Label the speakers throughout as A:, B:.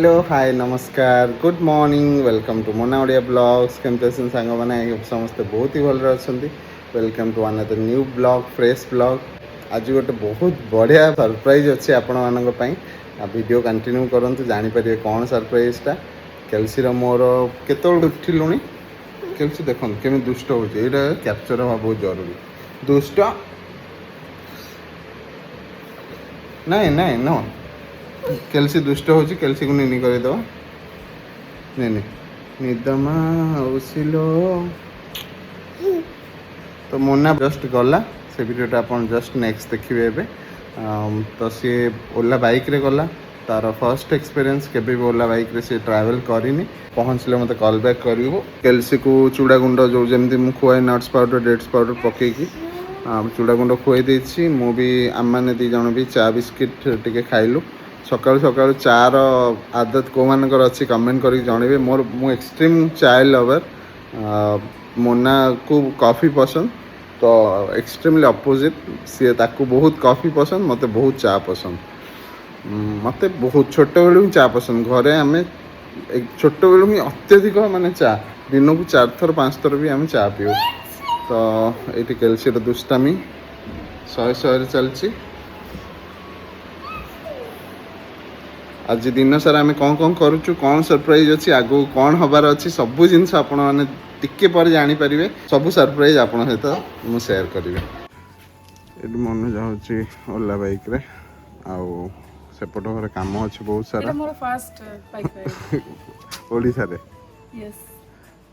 A: Hello hi नमस्कार good morning welcome to Mona Odia blogs केमती अछन सांग माने समस्ते बहुत ही भल अच्छे welcome to another new blog fresh blog आज गोटे बहुत बढ़िया सरप्राइज अच्छे आपण मानक पई वीडियो कंटिन्यू करंतु जानि परिबे कोन सरप्राइजटा केल्सी मोर केतोल उठिलुनी केल्सी देखन केमि दुष्ट होचे एटा कैप्चर हवा बहुत जरूरी दुष्ट नहीं नहीं नो केल्सी दुष्ट हो केल्सी को निनी करदे नहीं निदमा उसिलो तो मोना जस्ट गला से वीडियोटा अपन जस्ट नेक्स्ट देखिए एबे तो सी ओला बाइक रे गला तार फर्स्ट एक्सपीरियंस केबे भी ओला बाइक रे से ट्रैवल करिनी पहुँचले मते कॉल बैक करिवो केल्सी को चूड़ा गुंड जो जेमती मु खुआए नट्स पाउडर डेट्स पाउडर पकेकी चूड़ा गुंड खुआई देछि मु भी आम माने दी जण भी चा बिस्किट टिके खाइलु सकाल सकाल चार आदत को मानकर अच्छी कमेंट करके जनइबे मोर मु एक्सट्रीम चाय लवर मोना को कॉफ़ी पसंद तो एक्सट्रीमली अपोजिट सी ताकू बहुत कॉफ़ी पसंद मते बहुत चा पसंद मते बहुत छोट बेलू ही चा पसंद घरे आम छोट बेलू ही अत्यधिक माने चा दिन को 4 थर 5 थर भी आम चा पीऊ तो ये केल्सी दुष्टामी 100 चलती आज दिन सारा आम कौन कौन करुचु कौन सरप्राइज अच्छी आगो कौन हबार अच्छी सबू जिनस आपण मैंने टिके पर जानीपारे सबू सरप्राइज आपण सहित मु शेयर करी ये मन जाऊँगी ओला बाइक रे आउ सेपट घर काम अच्छे बहुत सारा ओडिशा रे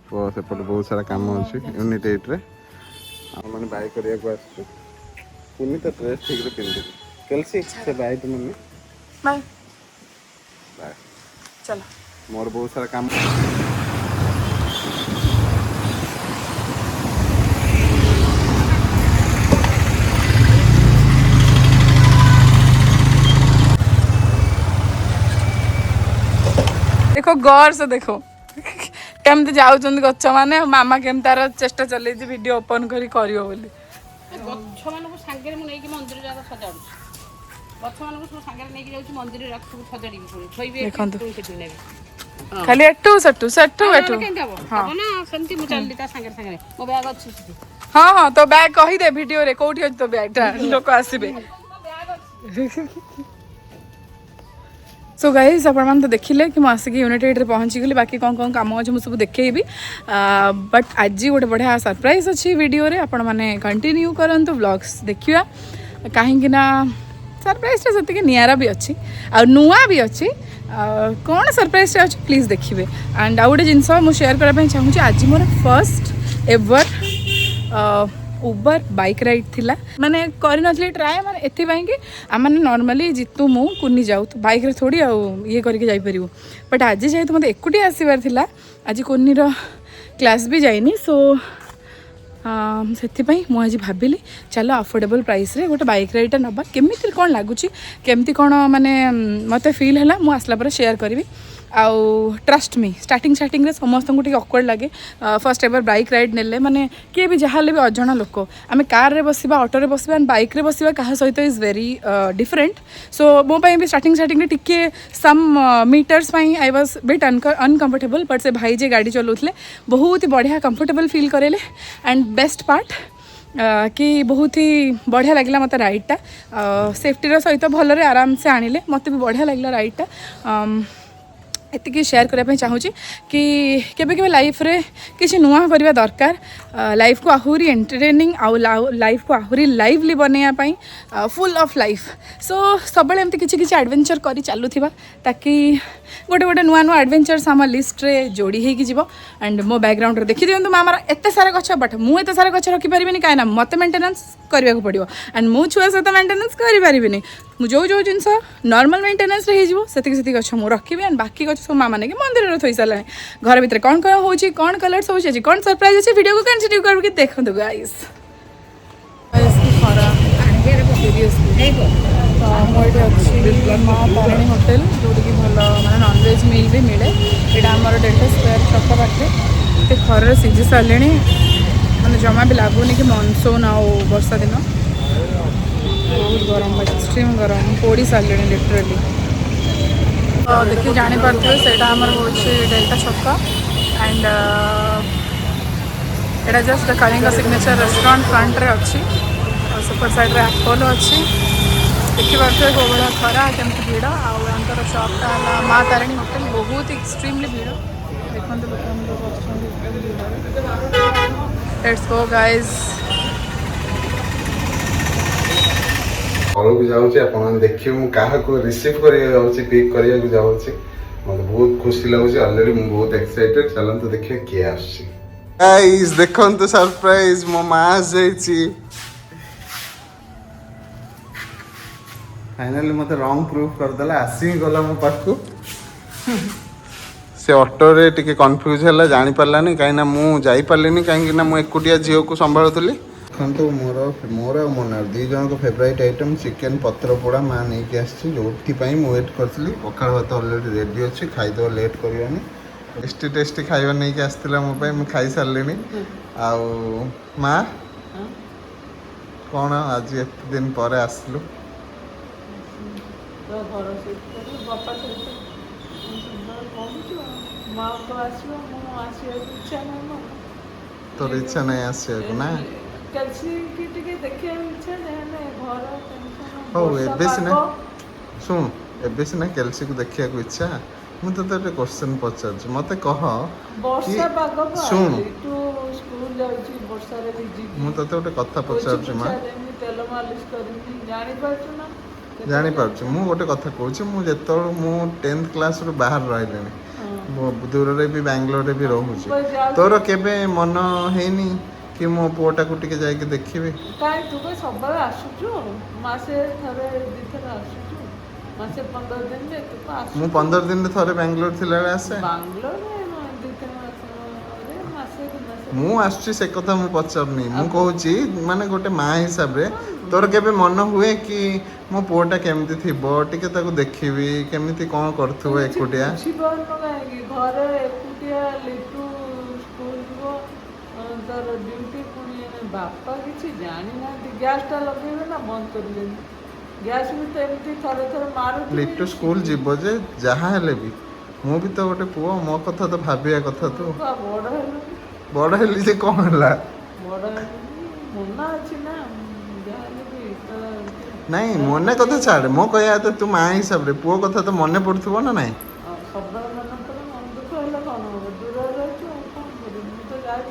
A: तो सेपट बहुत सारा काम अच्छे यूनिट 8 रे मैंने बाय करिया को आसु पुनी तो ड्रेस ठीक रे पिंदु केल्सी से बाय तुम बाय चलो मोर बहुत सारा काम
B: देखो गौर से देखो केमती जाउछन गच्छ माने मामा केम तार चेष्टा चले जे वीडियो ओपन करी करियो बोली
C: गच्छ मानको सांगे मु नेकी मंदिर जागा सजाडू गच्छ मानको सब सांगे नेकी जाउची मंदिर रखू सजाडी पुनी थोइबे केतु नेबे
B: खाली एटू सट्टू सट्टू एटू
C: हां ना संती मु चलली ता सांगे सांगे मो बैग अछि सिटी
B: हां हां तो बैग कहि दे वीडियो रे कोठी अछि तो बैग ता लोक आसीबे सो गाइज आप तो देखिले कि मुझे यूनिट 8 रे पहुँची गली बाकी कौन कौन काम अच्छे मुझे सब देखेबी बट आज गोटे बढ़िया सरप्राइज अच्छी वीडियो रे आपण मैंने कंटिन्यू करंतु व्लॉग्स देखिया कहीं ना सरप्राइज से नियारा भी अच्छी आ नुआ भी अच्छी कौन सरप्राइज अच्छी प्लीज देखिए एंड आउ गोटे जिनस मुझे शेयर करने चाहूँगी आज मोर फर्स्ट एवर उबर बाइक राइड थिला माने करि नथली ट्राई माने एथिबाई कि आमने नॉर्मली जितु मु कुनी जाऊ तो बाइक रे थोड़ी आ ये करके जाई परिबो बट आज जेहेतु मते एकुटी आसीबार थिला आज कुनी रो क्लास भी जाइनी सो से मुझे भाविली चलो अफोर्डेबल प्राइस रे गोटे बाइक राइड नबा केमिति कोन लागुची केमिति कोन माने मते फील हैला मु आसला पर शेयर करबी आउ ट्रस्ट मी स्टार्टिंग रे समस्त को टिके ऑकवर्ड लगे फर्स्ट एवर बाइक राइड नेले माने किए भी जहाँ भी अजणा लोक आम कार रे बसिबा ऑटो रे बसिबा बाइक रे बसिबा कहा सहित इज वेरी डिफरेंट सो मो पई भी स्टार्टिंग रे टिके सम मीटर्स पई I was bit uncomfortable but से भाई जे गाड़ी चलाउथले बहुत ही बढ़िया कंफर्टेबल फील करेले एंड बेस्ट पार्ट कि बहुत ही बढ़िया लगे मत राइडटा सेफ्टी सहित भल आराम से आनिले मत भी बढ़िया लगे राइडटा एतिकी शेयर करने चाहूँगी कि केबे केबे लाइफ रे किसी नुआ करवा दरकार लाइफ को आहुरी एंटरटेनिंग आउ लाइफ को आहुरी लाइवली बनवाई फुल ऑफ लाइफ सो सब एमती किसी एडवेंचर करी चलुथिबा ताकि गोटे गोटे नुआ नुआ एडवेंचर्स आम लिस्ट रे जोड़ी होगी जीव एंड मो बैकग्राउंड रे देखी दियंतु मामार एते सारा गछ बट मु एते सारा गछ रखी परिबिनी कायना मते मेंटेनेंस करबा को पड़ियो एंड मु छुआ सहित मेंटेनेंस करि परिबिनी मु जो जो जिनस नॉर्मल मेंटेनेंस रे हिजबो सेति गछ मु रखिबी एंड बाकी गछ सब मामा ने कि मंदिर रे थई साला घर भीतर कौन कौन होची कौन कलर्स होची कौन सरप्राइज अछि वीडियो को कंटिन्यू करके देखंतु गाइस खरा माँ तारिणी होटेल जोटि भल माने नॉनवेज मील भी मिले यहाँ आमर 150 स्क्वायर छक पाखे खर सीझी सारे मैंने जमा भी लगुनि कि मनसून आ वर्षा दिन बहुत गरम एक्सट्रीम गरम पोड़ी सारे लिटरेली देखिए जापारे से हूँ डेल्टा छक एंड एटा just Kalinga signature restaurant front रे अच्छी सुपर साइड रे अपोलो अच्छी देखिए कौ भाया खरा केमती भिड़ आंतर शॉपटा है माँ तारिणी होटेल बहुत एक्सट्रीमली भिड़ देखते लेट्स गो गाइज
A: घरକୁ ଯାଉଛି ଆପଣ ଦେଖିବେ ମୁଁ କାହାକୁ ରିସିଭ୍ କରିବାକୁ ଯାଉଛି ପିକ୍ କରିବାକୁ ଯାଉଛି ମୋତେ ବହୁତ ଖୁସି ଲାଗୁଛି ଅଲରେଡି ମୁଁ ବହୁତ ଏକ୍ସାଇଟେଡ୍ ଚାଲନ୍ତୁ ଦେଖିବା କିଏ ଆସୁଛି ଗାଇସ୍ ଦେଖନ୍ତୁ ସରପ୍ରାଇଜ ମୋ ମା ଆସିଯାଇଛି फाइनाली मत रंग प्रूफ करदेला आसी गला मो पाखु से ऑटो रे टिके कंफ्यूज हैला जानि परलानी काईना मु जाई परलिनी काईकि ना मु एकुटिया झियो को संभाळुतली खंतु मोर और मोनार दी जन को फेवरेट आइटम चिकन पत्र पोड़ा मां नहीं के आसी जोठी पई मु वेट करथली पखाळ भात ऑलरेडी रेडी अछि खाई दो लेट करियानी टेस्टी टेस्टी खाइबा नहीं के आस्तिला मो पई मु खाई सारलिनी आउ मां कोन आज एत दिन परे आसलु
C: घर सहित बापा सहित माँ को आसो इच्छा ना
A: तोर इच्छा नहीं आसिया ना
C: कैल्सी की टिके देखिया इच्छा ना घर
A: हो एबे सिना सुन एबे सिना कैल्सी को देखिया को इच्छा मु तो एक क्वेश्चन पचार मते कह
C: वर्षा पाग
A: सुन
C: तू स्कूल जाउची वर्षा रे बिजी
A: मु तो एक कथा पचार मां
C: तेल मालिश करनी जानि पाछु ना
A: जानी पार्छ मु गोटे कथा कहूँ मु जो मु 10th क्लास रु बाहर रही दूर रे भी बेंगलोर रे भी रहूँ तोर केबे मन हेनी कि मो पुओटा को टिके जाके देखिबे
C: काई तू को सब बार आसुछु मासे थरे दी थरे आसुछु मासे 15 दिन में तू को आसु
A: मु 15 दिन रे थरे बेंगलोर थिला रे आसे
C: बेंगलोर रे दी थरे रे मासे
A: मु आसुची से कथा मु पचारनी मु कहूची माने गोटे मां हिसाब रे तोर केबे मन हुए कि मो पुओटा केमती थिबो टिके ताको देखिबी केमती कोन करथुबो एकुटिया
C: जीवन लगाएगी घर एकुटिया लिटू स्कूल गो तर ड्यूटी पुनी बापा किछि जानि ना गैस टा लगेबे ना बंद करले गैस भी तो एमती थरे थरे मारू
A: लिटू स्कूल जीवो जे जहा हेले भी मु भी तो गोटे पुओ मो कथा तो भाबिया कथा तू बड़ हेली जे कोन हला
C: बड़ मना अछि ना
A: नहीं मने कथा छाड़ मो कहया तो तू मां हिसाब रे पुओ कथा तो मने पड़थुबो ना नहीं
C: सब मन पर मन दुख होला कोन हो दूर रहछु कोन करू मु तो जाई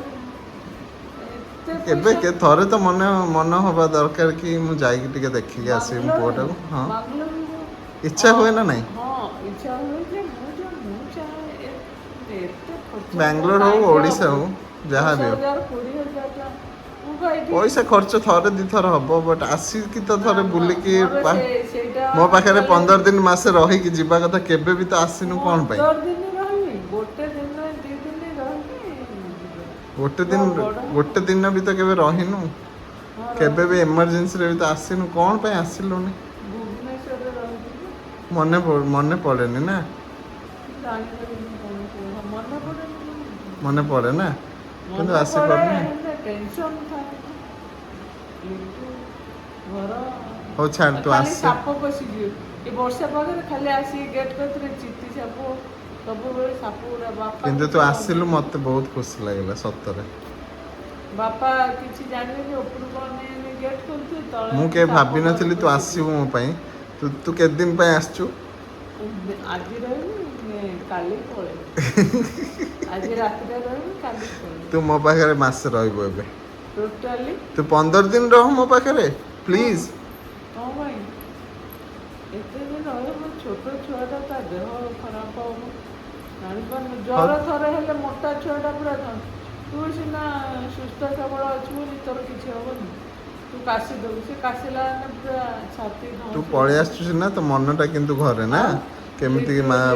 A: केबे के थरे तो मन होबा दरकार कि मु जाई के टिके देखि के आसी मु पुओटा को हां इच्छा हुए ना नहीं
C: हां इच्छा हुए जे मु चाहे एते
A: बेंगलोर हो ओडिसा हो जहां भी हो पैसा खर्च थरे दी थर हम बट आसी कि तो थरे बुल की मो पाखे 15 दिन मासे रही कि जीवा कथा केबे भी तो आसीनु कोन पाई गोटे दिन भी तो केबे रहिनु केबे भी इमरजेंसी रे भी तो आसीनु कोन पाई आसिलुनी मने पड़ेनी ना मने पड़े ना किंतु आसी पड़नी
C: टेंशन था घर
A: हो छाड़ तू आस
C: साप पसी गयो ए वर्षा पागे खाली आसी गेट करते चित्ती साप सब बेले साप उड़ा बापा
A: किंतु तू आसिलु मते बहुत खुशी लागला सत्तरे
C: बापा किछि जानि जे ऊपर कोने गेट करते तळे
A: मु के भाबी नथिली तू आसीबो मो पई तू के दिन पई आछू
C: आज रही काली पळे आज रात रे रही काली पळे
A: तू मो पाखे मास रहबो एबे
C: टोटली
A: तू 15 दिन रह मो पाखे प्लीज
C: हां भाई एते दिन रहे मो छोटो छुआटा ता देह खराब हो नानी पर ज्वर थरे हेले मोटा छुआटा पूरा तू सिना सुस्थ सबळ अछि बोली तोर किछि होबनी तू कासी दो से कासीला ने पूरा छाती
A: तू पळे आछू सिना तो मनटा किंतु घरे ना केमती माँ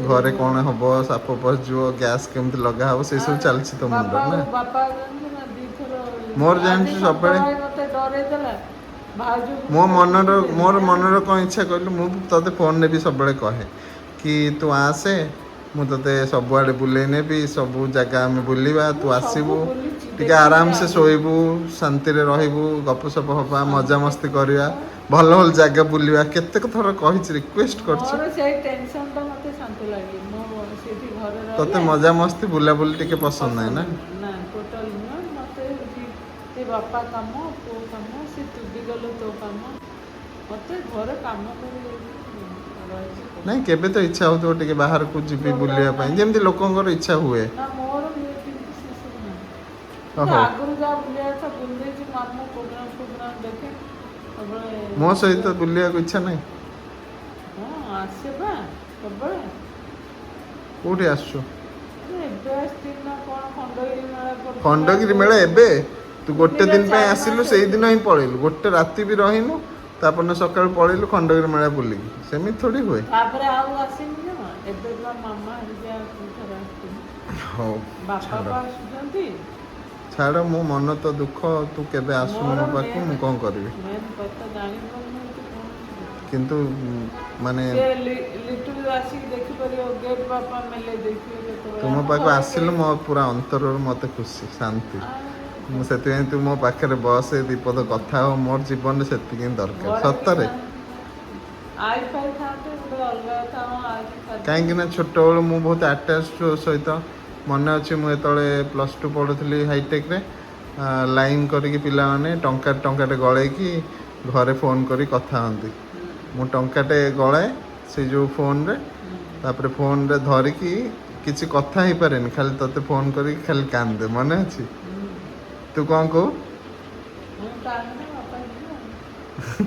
A: घरे कौन हम साप पस जो गैस केमती लगा हम से सब चलछि तो मुंड ना मोर जान सब मोर मनर कौन इच्छा कहलु मु तते फोन ने भी सब बेले कहे कि तू आसे मु तते सब आड़े बुले ने भी सब जगह में बुलिबा तू आसीबू टिके आराम से सोइबू शांति रे रहिबू गपसप हबा मजा मस्ती करिया भल भल जगह बुलिबा केते थर कहिछि रिक्वेस्ट करछि
C: मोर से टेंशन त ଲାଗେ ମୋ ସେଠି ଘରେ
A: ତତେ
C: ରହିଲେ
A: ମଜା ମସ୍ତି ବୁଲାବୁଲି ଟିକେ ପସନ୍ଦ ନାହିଁ ନା?
C: ନା ଟୋଟାଲ ନୁହେଁ ମୋତେ ହେଉଛି ସେ ବାପା କାମ ତୋ କାମ ସେ ତୁ ବି ଗଲେ ତୋ କାମ ମୋତେ ଘରେ କାମ କରି ରହିଛି।
A: ନାଇଁ କେବେ ତ ଇଚ୍ଛା ହଉଥିବ ଟିକେ ବାହାରକୁ ଯିବି ବୁଲିବା ପାଇଁ ଯେମିତି ଲୋକଙ୍କର ଇଚ୍ଛା ହୁଏ।
C: ନା ମୋର ଇଏ କିନ୍ତୁ ସେ ସବୁ ନାହିଁ।
A: ଓହୋ।
C: ଆଗରୁ ଯାହା ବୁଲିବା କଥା ବୁଲି ଦେଇଛି ମାମୁଁ ପ୍ରୋଗ୍ରାମ ଦେଖେ ସବୁବେଳେ।
A: ମୋ ସହିତ ବୁଲିବାକୁ ଇଚ୍ଛା ନାହିଁ?
C: ହଁ ଆସେ ବା ସବୁବେଳେ।
A: କୋଉଠି ଆସୁଛୁ?
C: ଏବେ ଆସିଥିଲି ନା କ'ଣ ଖଣ୍ଡଗିରି ମେଳା ପଡ଼ିଥିଲା।
A: ଖଣ୍ଡଗିରି ମେଳା ଏବେ? ତୁ ଗୋଟେ ଦିନ ପାଇଁ
C: 4
A: ଆସିଲୁ
C: ମାସ
A: ସେଇଦିନ ହିଁ ପଳେଇଲୁ, ଗୋଟେ ରାତି ବି ରହିନୁ, ତାପର ସକାଳୁ ପଳେଇଲୁ ଖଣ୍ଡଗିରି ମେଳା ବୁଲିକି। ସେମିତି ଥୋଡ଼ି ହୁଏ।
C: ତାପରେ ଆଉ ଆସିନି ଜମା। ଏବେ ତ ମାମା ହେରିକା ଥରେ ଆସିଥିଲି।
A: ହଉ
C: ବାପା
A: ଛାଡ଼
C: ପା ଆସୁଛନ୍ତି।
A: ଛାଡ଼, ମୋ ମନ ତ ଦୁଃଖ, ତୁ କେବେ ଆସୁନୁ ମୋ ପାଖକୁ, ମୁଁ କ'ଣ କରିବି?
C: ମେନ୍ କଥା ଜାଣିପାରୁନି ତୁ କ'ଣ।
A: କିନ୍ତୁ ମାନେ
C: ସେ ଲିଟୁରୁ ଆସିକି ଦେଖିପାରିବ ଗେଟ୍ ବାପା ମେଲେ ଦେଖିବେ କେତେବେଳେ।
A: ତୁ ମୋ
C: ଆମ
A: ପାଖକୁ
C: ଘରେ
A: ଆସିଲୁ ମୋ ପୁରା ଅନ୍ତରରୁ ମୋତେ ଖୁସି ଶାନ୍ତି।
C: କେହି-
A: ମୁଁ ସେଥିପାଇଁ ତୁ ମୋ ପାଖରେ ବସେ ଦିପଦ କଥା ହବ, ମୋର ଜୀବନରେ ସେତିକି ହିଁ ଦରକାର
C: ଘରେ
A: ସତରେ।
C: ଆଇ ପାଇ ଥାନ୍ତେ ଗୋଟେ ଅଲଗା କଥା। ଆଇ
A: କାହିଁକି ନା ଛୋଟବେଳୁ ମୁଁ ବହୁତ ଆଟାଚ୍ ତୋ ସହିତ। ମନେ ଅଛି ମୁଁ ଯେତେବେଳେ +2 ପଢ଼ୁଥିଲି ହାଇଟେକ୍ରେ, ଲାଇନ୍ କରିକି ପିଲାମାନେ ଟଙ୍କାଟେ ଗଳେଇକି ଘରେ ଫୋନ୍ କରି କଥା ହୁଅନ୍ତି। ମୁଁ ଟଙ୍କାଟେ ଗଳାଏ ସେ ଯେଉଁ ଫୋନ୍ରେ, ତାପରେ ଫୋନ୍ରେ ଧରିକି କିଛି କଥା ହେଇପାରେନି, ଖାଲି ତୋତେ ଫୋନ୍ କରିକି ଖାଲି କାନ୍ଦେ। ମନେ ଅଛି? ତୁ କ'ଣ କହୁ?
C: ମୁଁ ଟାଇମ୍ରେ ବାପା ଯିବେ।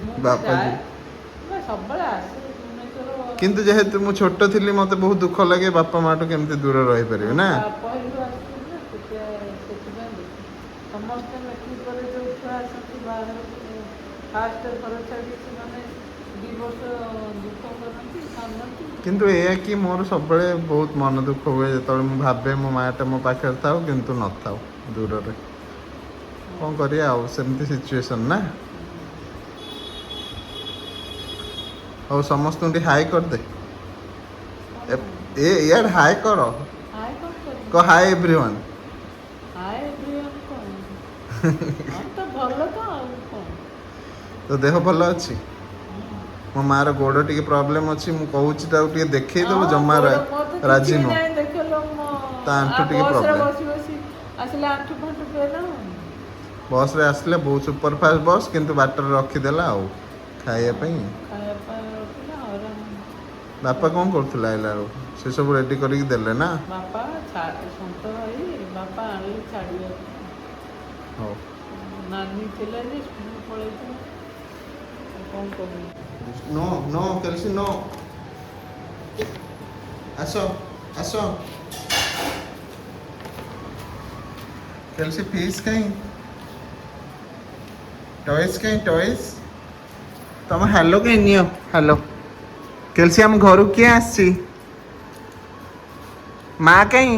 C: ମୁଁ
A: ବାପା
C: ଯାଏ
A: ଯିବେ।
C: ମୁଁ ସବୁବେଳେ ଆସେ ଭୁବନେଶ୍ୱର।
A: କିନ୍ତୁ ଯେହେତୁ ମୁଁ ଛୋଟ ଥିଲି ମୋତେ ବହୁତ ଦୁଃଖ ଲାଗେ, ବାପା ମାଆଠୁ କେମିତି ଦୂର ରହିପାରିବେ ନା।
C: ପହିଲୁ ଆସିଥିଲି ନା ସେଥିପାଇଁ ସମସ୍ତେ ମେଟ୍ରିକ୍ ପରେ ଯେଉଁ ଛୁଆ ଆସନ୍ତି ବାହାରକୁ ଫାଷ୍ଟ ଘର ଛାଡ଼ି ସେମାନେ 2 ବର୍ଷ ଦୁଃଖ କରନ୍ତି କାନ୍ଦନ୍ତି।
A: କିନ୍ତୁ ଏଇଆ କି ମୋର ସବୁବେଳେ ବହୁତ ମନ ଦୁଃଖ ହୁଏ ଯେତେବେଳେ ମୁଁ ଭାବେ ମୋ ମାଆଟା ମୋ ପାଖରେ ଥାଉ କିନ୍ତୁ ନଥାଉ ଦୂରରେ। କ'ଣ କରିବା ଆଉ, ସେମିତି ସିଚୁଏସନ୍ ନା। ହଉ ସମସ୍ତଙ୍କୁ ଟିକେ ହାଇ କରିଦେ। ଇଆଡ଼େ ହାଇ କର,
C: ହାଏ କ'ଣ କରିବି?
A: କହ ହାଇ ଏଭ୍ରିୱାନ୍।
C: ହାଏ ଏଭ୍ରିୱାନ୍ କ'ଣ? ହଁ ତ ଭଲ ତ ଆଉ କ'ଣ।
A: ତୋ ଦେହ ଭଲ ଅଛି? ମୋ ମାଆର ଗୋଡ଼ ଟିକେ ପ୍ରୋବ୍ଲେମ୍ ଅଛି, ମୁଁ କହୁଛି ତାକୁ ଟିକେ ଦେଖେଇଦେବୁ, ଜମା ରାଜି ନୁହଁ। ତା ଆଣ୍ଠୁ ଟିକେ
C: ବସ୍ରେ
A: ପ୍ରୋବ୍ଲେମ୍।
C: ବସି ବସି ଆସିଲେ ଆଣ୍ଠୁ ଫାଣ୍ଠୁ ପେନ୍।
A: ବସ୍ରେ ଆସିଲେ ବହୁତ ସୁପରଫାଷ୍ଟ ବସ୍, କିନ୍ତୁ ବାଟରେ ରଖିଦେଲା ଆଉ ଖାଇବା ପାଇଁ।
C: ଖାଇବା ପାଇଁ ରଖିଲେ ହଇରାଣ।
A: ବାପା କ'ଣ କରୁଥିଲେ ଆଇଲା ବେଳକୁ? ସେ ସବୁ ରେଡ଼ି କରିକି ଦେଲେ ନା?
C: ବାପା ସନ୍ତ ଭାଇ ବାପା ଆଣିଲେ ଛାଡ଼ିବାକୁ।
A: ହଉ।
C: ନାନୀ ଥିଲା ଯେ ସ୍କୁଲ ପଳେଇଥିଲା। କ'ଣ କରିବି?
A: ନୋ ନୋ କେଲସି ନୋ। ଆସ ଆସ। କେଲସି ଫିସ୍ କାହିଁ? ଟଏସ୍ କାହିଁ? ଟଏସ୍ ତମେ ହ୍ୟାଲୋ କାହିଁ ନିଅ? ହ୍ୟାଲୋ କେଲସି, ଆମ ଘରକୁ କିଏ ଆସିଛି? ମା କାହିଁ?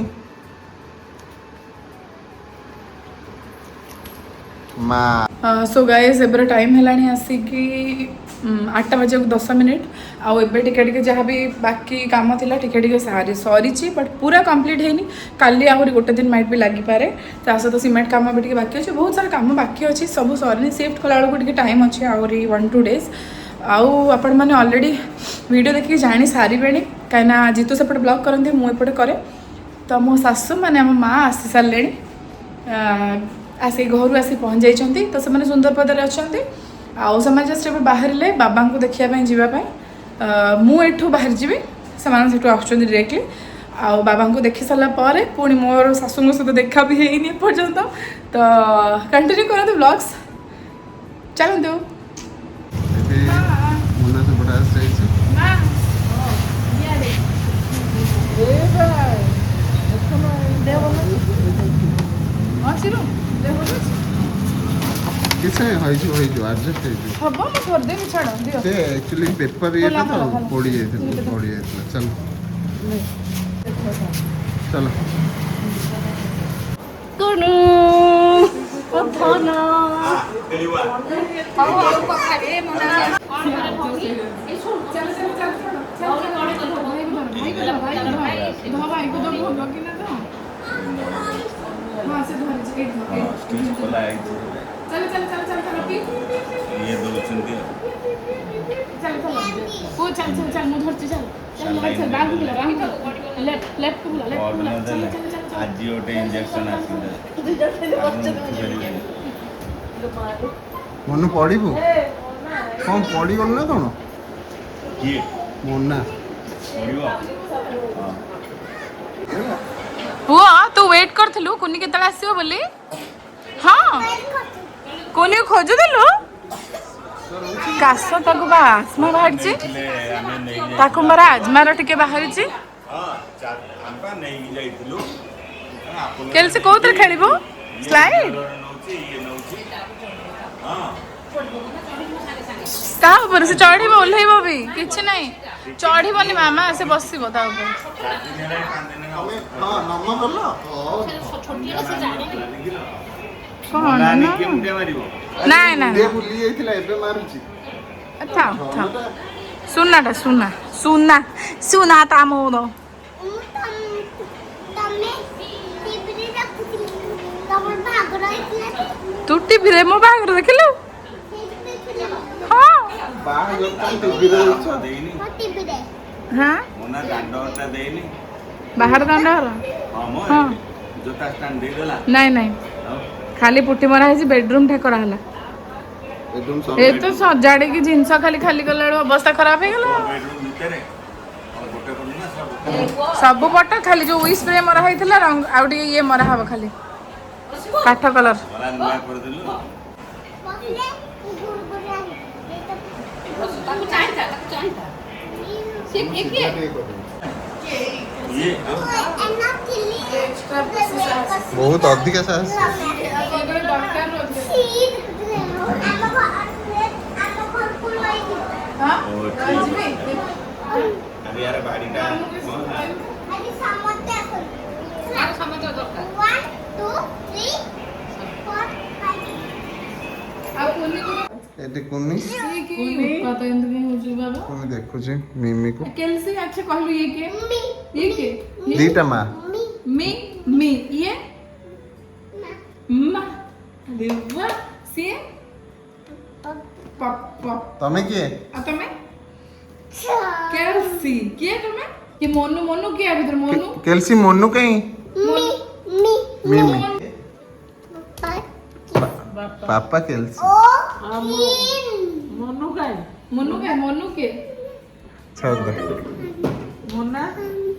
A: ମା।
B: ସୋ ଗାଇସ୍ ଏବେର ଟାଇମ୍ ହେଲାଣି ଆସିକି 8ଟା ବାଜିବାକୁ 10 ମିନିଟ୍। ଆଉ ଏବେ ଟିକେ ଟିକେ ଯାହା ବି ବାକି କାମ ଥିଲା ଟିକେ ଟିକେ ସରିଛି, ବଟ୍ ପୁରା କମ୍ପ୍ଲିଟ୍ ହେଇନି। କାଲି ଆହୁରି ଗୋଟେ ଦିନ ମାଇଟ୍ ବି ଲାଗିପାରେ। ତା ସହିତ ସିମେଣ୍ଟ କାମ ବି ଟିକେ ବାକି ଅଛି, ବହୁତ ସାରା କାମ ବାକି ଅଛି, ସବୁ ସରିନି। ସିଫ୍ଟ କଲାବେଳକୁ ଟିକେ ଟାଇମ୍ ଅଛି ଆହୁରି 1-2 ଡେଜ୍। ଆଉ ଆପଣମାନେ ଅଲରେଡ଼ି ଭିଡ଼ିଓ ଦେଖିକି ଜାଣି ସାରିବେଣି, କାହିଁକିନା ଜିତୁ ସେପଟେ ବ୍ଲଗ୍ କରନ୍ତି, ମୁଁ ଏପଟେ କରେ। ତ ମୋ ଶାଶୁ ମାନେ ଆମ ମା ଆସି ସାରିଲେଣି, ଆସି ଘରୁ ଆସି ପହଞ୍ଚି ଯାଇଛନ୍ତି। ତ ସେମାନେ ସୁନ୍ଦରପଦାରେ ଅଛନ୍ତି, ଆଉ ସେମାନେ ଜଷ୍ଟ ଏବେ ବାହାରିଲେ ବାବାଙ୍କୁ ଦେଖିବା ପାଇଁ ଯିବା ପାଇଁ। ମୁଁ ଏଠୁ ବାହାରି ଯିବି, ସେମାନେ ସେଠୁ ଆସୁଛନ୍ତି ଡିରେକ୍ଟଲି। ଆଉ ବାବାଙ୍କୁ ଦେଖି ସାରିଲା ପରେ ପୁଣି ମୋର ଶାଶୁଙ୍କ ସହିତ ଦେଖା ବି ହେଇନି ଏପର୍ଯ୍ୟନ୍ତ। ତ କଣ୍ଟିନ୍ୟୁ କରନ୍ତୁ ବ୍ଲଗ୍ସ, ଚାଲନ୍ତୁ।
A: ମୁନା ସେପଟେ ଆସିଯାଇଛି। କିଛି ହେଇଯିବ ଆଡଜଷ୍ଟ ହେଇଯିବ।
B: ହବ ମୁଁ କରିଦେବି, ଛାଡ଼ ଦିଅ।
A: ସେ ଆକ୍ଚୁଆଲି ପେପର ଇଏଟା ତ ପୋଡ଼ି ଯାଇଥିଲା। ଚାଲ ଚାଲ।
D: ଇଏ ଦଉଛନ୍ତି ଆଉ।
B: ओ चल चल चल मुझे धरती चल चल चल बैग बुला लेफ्ट लेफ्ट बुला चल चल चल
D: आज गोटे इंजेक्शन आसिला
A: ମନୁ ପଢିବୁ କଣ ପଢିଗଲୁ ନା କଣ
D: କିଏ
A: ମୋନା
D: ପଡ଼ିବ
B: ପୁଅ ତୁ ୱେଟ୍ କରିଥିଲୁ କୁନି କେତେବେଳେ ଆସିବ ବୋଲି ହଁ କୁନି ଖୋଜୁଥିଲୁ କାଶ ତାକୁ ବା ଆସ୍ମା ବାହାରିଛି
D: ଆମେ ନେଇ
B: ତାକୁ ମୋର ଆଜମାର ଟିକେ ବାହାରିଛି
D: ହଁ ଆମେ ନେଇକି ଯାଇଥିଲୁ
B: କେଲସି କୋଉଥିରେ ଖେଳିବୁ ସ୍ଲାଇଡ୍
D: ନଉଛି ଇଏ ନଉଛି ହଁ
B: କାହା ଉପରେ ସେ ଚଢିବ ଓହ୍ଲେଇବ ବି କିଛି ନାହିଁ ଚଢିବନି ମାମା ସେ ବସିବ ତା ଉପରେ କଣ ନା
D: କେମିତି ମାରିବ
B: ନାଇଁ ନାଇଁ
A: ବୁଲି ଯାଇଥିଲା ଏବେ ମାରୁଛି
B: ଥାଉ ଥାଉ ସୁନାଟା ସୁନା ସୁନା ସୁନା ତା ମୋର ତୁ ଟିଭିରେ ମୋ ବାହାଘର ଦେଖିଲୁ ହଁ
D: ଦେଇନି
B: ହଁ
D: ମୋନା ଦାଣ୍ଡଟା ଦେଇନି
B: ବାହାର ଦାଣ୍ଡ ଘର
D: ହଁ ମୋ
B: ହଁ
D: ଜୋତା ଷ୍ଟାଣ୍ଡ ଦେଇଦେଲା
B: ନାଇଁ ନାଇଁ
D: ଆଉ
B: ଖାଲି ପୁଟି ମରା ହେଇଛି ବେଡରୁମ୍ ଠେ କରାହେଲା ଏ ତ ସଜାଡ଼ିକି ଜିନିଷ ଖାଲି ଖାଲି କଲା ବେଳୁ ଅବସ୍ଥା ଖରାପ ହେଇଗଲା
D: ବେଡରୁମ୍ ଭିତରେ ଆଉ ଗୋଟେ କଲୁ ନା ସବୁ
B: ସବୁ ପଟ ଖାଲି ଯୋଉ ୱି ସ୍ପ୍ରେ ମରା ହେଇଥିଲା ରଙ୍ଗ ଆଉ ଟିକେ ଇଏ ମରା ହବ ଖାଲି କାଠ କଲର
D: ଗଲା ନୂଆ କରିଦେଲୁ ଇଏ
A: ବହୁତ ଅଧିକା ସାହସ
D: ଆରେ ୟାର ବାଡ଼ିଟା
A: ଏଠି କୁନି କୁନି ଦେଖୁଛି ମିମିକୁ
B: କେଲସି ଆଚ୍ଛା କହିଲୁ ଇଏ କିଏ
A: ଦିଟା ମା
B: मी मी ये मा देवा ସିଏ ପାପା
A: ତମେ କିଏ
B: ଆଉ ତମେ କେଲସି କିଏ ତମେ ये मोनू मोनू किया भीतर मोनू
A: କେଲସି ମନୁ କାଇଁ ମିମି ପାପା କେଲସି
C: ମନୁ କାଇଁ
B: मोनू के
A: ଛାଡ
C: ମୁନା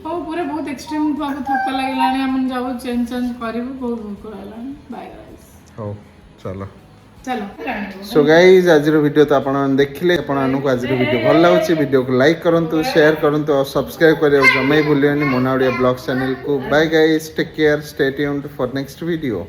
B: ହଉ ପୁରା ବହୁତ ଏକ୍ସଟ୍ରିମ୍ ଆମକୁ ଥକା ଲାଗିଲାଣି ଆମେ ଯାଉ ଚେଞ୍ଜ କରିବୁ ବହୁତ ଭୋକ ହେଲାଣି ବାଏ ଗାଇସ୍
A: ହଉ ଚାଲ
B: ଚାଲ
A: ସୋ ଗାଇज ଆଜିର ଭିଡ଼ିଓ ତ ଆପଣମାନେ ଦେଖିଲେ ଆପଣମାନଙ୍କୁ ଆଜିର ଭିଡ଼ିଓ ଭଲ ଲାଗୁଛି ଭିଡ଼ିଓକୁ ଲାଇକ୍ କରନ୍ତୁ ସେୟାର କରନ୍ତୁ ଆଉ ସବସ୍କ୍ରାଇବ୍ କରିବାକୁ ଜମା ବି ଭୁଲିବେନି ମୋନା ଓଡ଼ିଆ ବ୍ଲଗ୍ ଚ୍ୟାନେଲକୁ bye guys take care stay tuned for next video